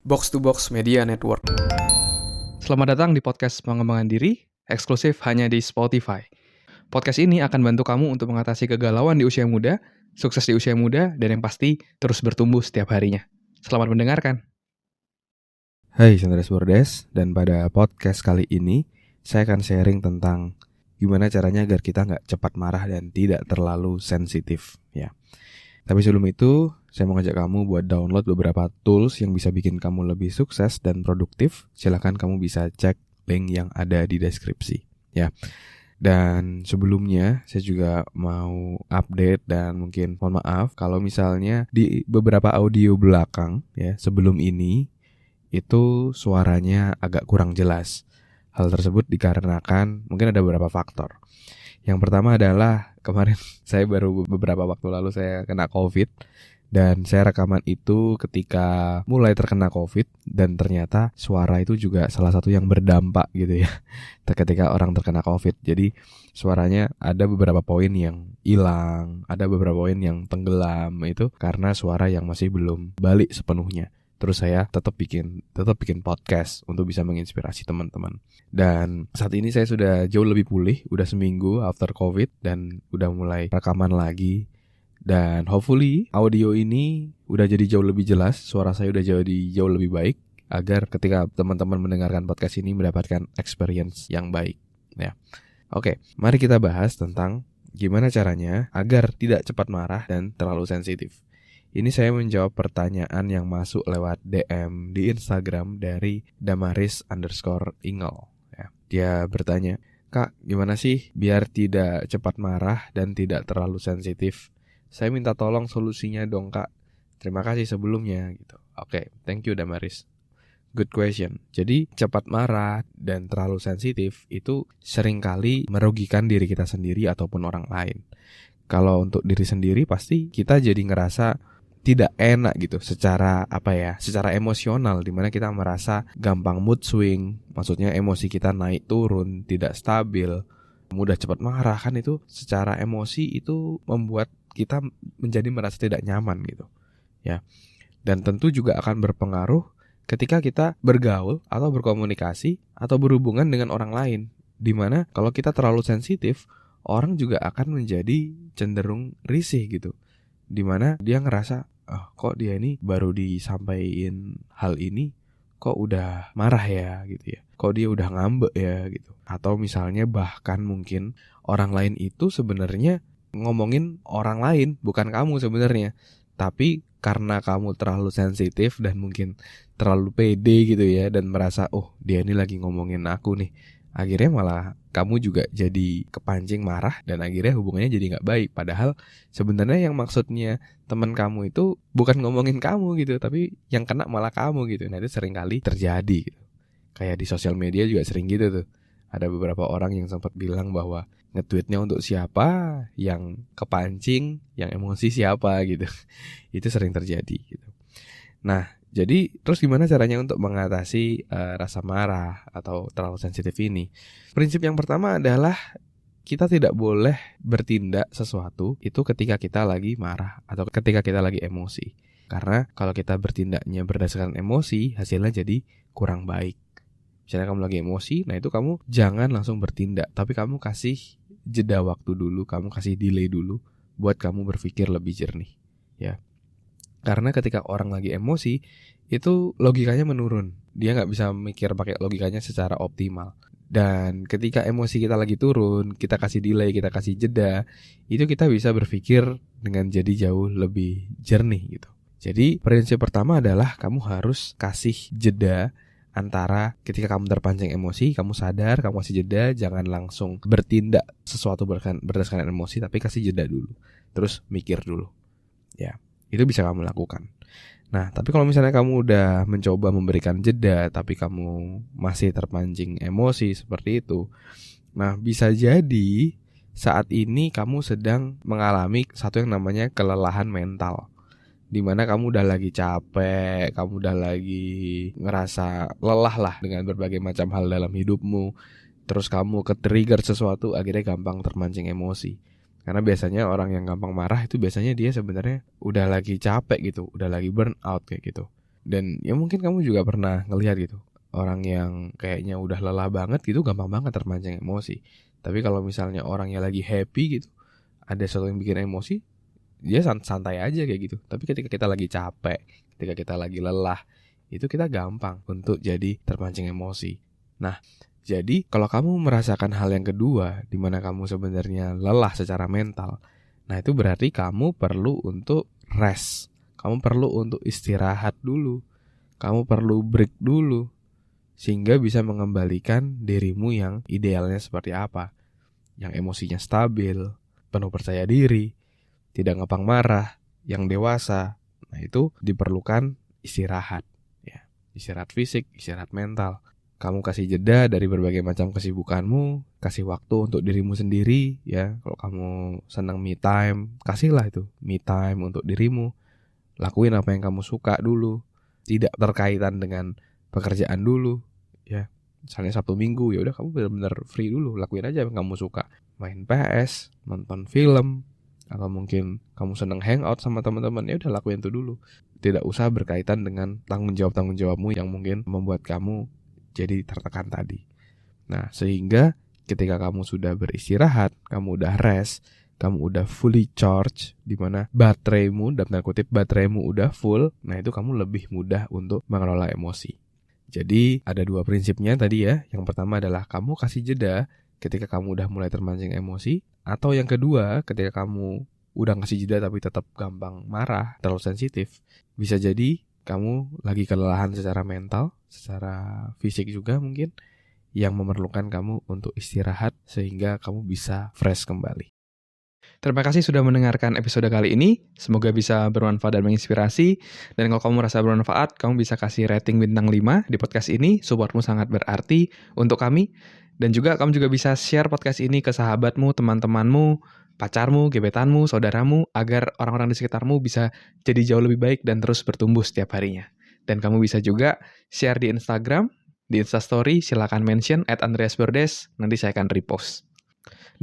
Box to Box Media Network. Selamat datang di podcast pengembangan diri, eksklusif hanya di Spotify. Podcast ini akan bantu kamu untuk mengatasi kegalauan di usia muda, sukses di usia muda, dan yang pasti terus bertumbuh setiap harinya. Selamat mendengarkan. Hai Sandres Bordes, dan pada podcast kali ini saya akan sharing tentang gimana caranya agar kita nggak cepat marah dan tidak terlalu sensitif ya. Tapi sebelum itu, saya mau ngajak kamu buat download beberapa tools yang bisa bikin kamu lebih sukses dan produktif. Silahkan kamu bisa cek link yang ada di deskripsi ya. Dan sebelumnya saya juga mau update dan mungkin mohon maaf kalau misalnya di beberapa audio belakang ya sebelum ini itu suaranya agak kurang jelas. Hal tersebut dikarenakan mungkin ada beberapa faktor. Yang pertama adalah kemarin saya baru beberapa waktu lalu saya kena COVID. Dan saya rekaman itu ketika mulai terkena COVID. Dan ternyata suara itu juga salah satu yang berdampak gitu ya ketika orang terkena COVID. Jadi suaranya ada beberapa poin yang hilang, ada beberapa poin yang tenggelam. Itu karena suara yang masih belum balik sepenuhnya. Terus saya tetap bikin podcast untuk bisa menginspirasi teman-teman. Dan saat ini saya sudah jauh lebih pulih, udah seminggu after COVID dan udah mulai rekaman lagi. Dan hopefully audio ini udah jadi jauh lebih jelas, suara saya udah jadi jauh lebih baik agar ketika teman-teman mendengarkan podcast ini mendapatkan experience yang baik ya. Oke, mari kita bahas tentang gimana caranya agar tidak cepat marah dan terlalu sensitif. Ini saya menjawab pertanyaan yang masuk lewat DM di Instagram dari Damaris_Ingel ya. Dia bertanya, "Kak, gimana sih biar tidak cepat marah dan tidak terlalu sensitif? Saya minta tolong solusinya dong, Kak. Terima kasih sebelumnya." Gitu. Oke, thank you Damaris. Good question. Jadi cepat marah dan terlalu sensitif itu seringkali merugikan diri kita sendiri ataupun orang lain. Kalau untuk diri sendiri pasti kita jadi ngerasa tidak enak gitu secara emosional, dimana kita merasa gampang mood swing, maksudnya emosi kita naik turun, tidak stabil, mudah cepat marah kan. Itu secara emosi itu membuat kita menjadi merasa tidak nyaman gitu ya. Dan tentu juga akan berpengaruh ketika kita bergaul atau berkomunikasi atau berhubungan dengan orang lain, dimana kalau kita terlalu sensitif, orang juga akan menjadi cenderung risih gitu, dimana dia ngerasa kok dia ini baru disampaikan hal ini kok udah marah ya gitu ya, kok dia udah ngambek ya gitu. Atau misalnya bahkan mungkin orang lain itu sebenarnya ngomongin orang lain, bukan kamu sebenarnya, tapi karena kamu terlalu sensitif dan mungkin terlalu pede gitu ya, dan merasa dia ini lagi ngomongin aku nih, akhirnya malah kamu juga jadi kepancing marah dan akhirnya hubungannya jadi gak baik. Padahal sebenarnya yang maksudnya teman kamu itu bukan ngomongin kamu gitu, tapi yang kena malah kamu gitu. Nah itu sering kali terjadi gitu. Kayak di sosial media juga sering gitu tuh. Ada beberapa orang yang sempat bilang bahwa nge-tweetnya untuk siapa, yang kepancing, yang emosi siapa gitu. Itu sering terjadi gitu. Nah, jadi terus gimana caranya untuk mengatasi rasa marah atau terlalu sensitif ini? Prinsip yang pertama adalah kita tidak boleh bertindak sesuatu itu ketika kita lagi marah atau ketika kita lagi emosi. Karena kalau kita bertindaknya berdasarkan emosi, hasilnya jadi kurang baik. Misalnya kamu lagi emosi, nah itu kamu jangan langsung bertindak, tapi kamu kasih jeda waktu dulu, kamu kasih delay dulu buat kamu berpikir lebih jernih ya. Karena ketika orang lagi emosi, itu logikanya menurun. Dia gak bisa mikir pakai logikanya secara optimal. Dan ketika emosi kita lagi turun, kita kasih delay, kita kasih jeda, itu kita bisa berpikir dengan jadi jauh lebih jernih gitu. Jadi prinsip pertama adalah kamu harus kasih jeda antara ketika kamu terpancing emosi, kamu sadar, kamu kasih jeda, jangan langsung bertindak sesuatu berdasarkan emosi, tapi kasih jeda dulu. Terus mikir dulu ya. Itu bisa kamu lakukan. Nah, tapi kalau misalnya kamu udah mencoba memberikan jeda tapi kamu masih terpancing emosi seperti itu, nah bisa jadi saat ini kamu sedang mengalami satu yang namanya kelelahan mental, dimana kamu udah lagi capek, kamu udah lagi ngerasa lelah lah dengan berbagai macam hal dalam hidupmu. Terus kamu ke-trigger sesuatu, akhirnya gampang terpancing emosi. Karena biasanya orang yang gampang marah itu biasanya dia sebenarnya udah lagi capek gitu, udah lagi burn out kayak gitu. Dan ya mungkin kamu juga pernah ngelihat gitu, orang yang kayaknya udah lelah banget gitu gampang banget terpancing emosi. Tapi kalau misalnya orangnya lagi happy gitu, ada sesuatu yang bikin emosi, dia santai aja kayak gitu. Tapi ketika kita lagi capek, ketika kita lagi lelah, itu kita gampang untuk jadi terpancing emosi. Nah, jadi kalau kamu merasakan hal yang kedua, di mana kamu sebenarnya lelah secara mental, nah itu berarti kamu perlu untuk rest. Kamu perlu untuk istirahat dulu. Kamu perlu break dulu. Sehingga bisa mengembalikan dirimu yang idealnya seperti apa. Yang emosinya stabil, penuh percaya diri, tidak ngepang marah, yang dewasa. Nah itu diperlukan istirahat. Ya, istirahat fisik, istirahat mental. Kamu kasih jeda dari berbagai macam kesibukanmu, kasih waktu untuk dirimu sendiri. Ya, kalau kamu senang me time, kasihlah itu me time untuk dirimu. Lakuin apa yang kamu suka dulu, tidak terkaitan dengan pekerjaan dulu, ya. Misalnya Sabtu Minggu, ya udah kamu benar-benar free dulu, lakuin aja yang kamu suka. Main PS, nonton film, atau mungkin kamu seneng hangout sama teman-teman, ya udah lakuin itu dulu. Tidak usah berkaitan dengan tanggung jawabmu yang mungkin membuat kamu jadi tertekan tadi. Nah, sehingga ketika kamu sudah beristirahat, kamu udah rest, kamu udah fully charge, di mana bateraimu, dalam tanda kutip bateraimu udah full, nah itu kamu lebih mudah untuk mengelola emosi. Jadi ada dua prinsipnya tadi ya. Yang pertama adalah kamu kasih jeda ketika kamu udah mulai termancing emosi. Atau yang kedua, ketika kamu udah ngasih jeda tapi tetap gampang marah, terlalu sensitif, bisa jadi kamu lagi kelelahan secara mental, secara fisik juga mungkin, yang memerlukan kamu untuk istirahat sehingga kamu bisa fresh kembali. Terima kasih sudah mendengarkan episode kali ini. Semoga bisa bermanfaat dan menginspirasi. Dan kalau kamu merasa bermanfaat, kamu bisa kasih rating bintang 5 di podcast ini. Supportmu sangat berarti untuk kami. Dan juga kamu juga bisa share podcast ini ke sahabatmu, teman-temanmu, pacarmu, gebetanmu, saudaramu, agar orang-orang di sekitarmu bisa jadi jauh lebih baik dan terus bertumbuh setiap harinya. Dan kamu bisa juga share di Instagram, di Instastory, silakan mention @andreasbordes, nanti saya akan repost.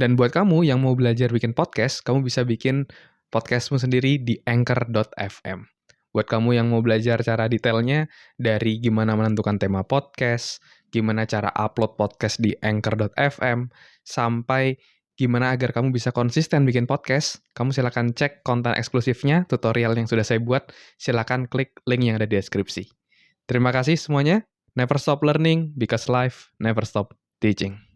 Dan buat kamu yang mau belajar bikin podcast, kamu bisa bikin podcastmu sendiri di anchor.fm. Buat kamu yang mau belajar cara detailnya dari gimana menentukan tema podcast, gimana cara upload podcast di anchor.fm, sampai gimana agar kamu bisa konsisten bikin podcast, kamu silakan cek konten eksklusifnya, tutorial yang sudah saya buat, silakan klik link yang ada di deskripsi. Terima kasih semuanya. Never stop learning because life never stop teaching.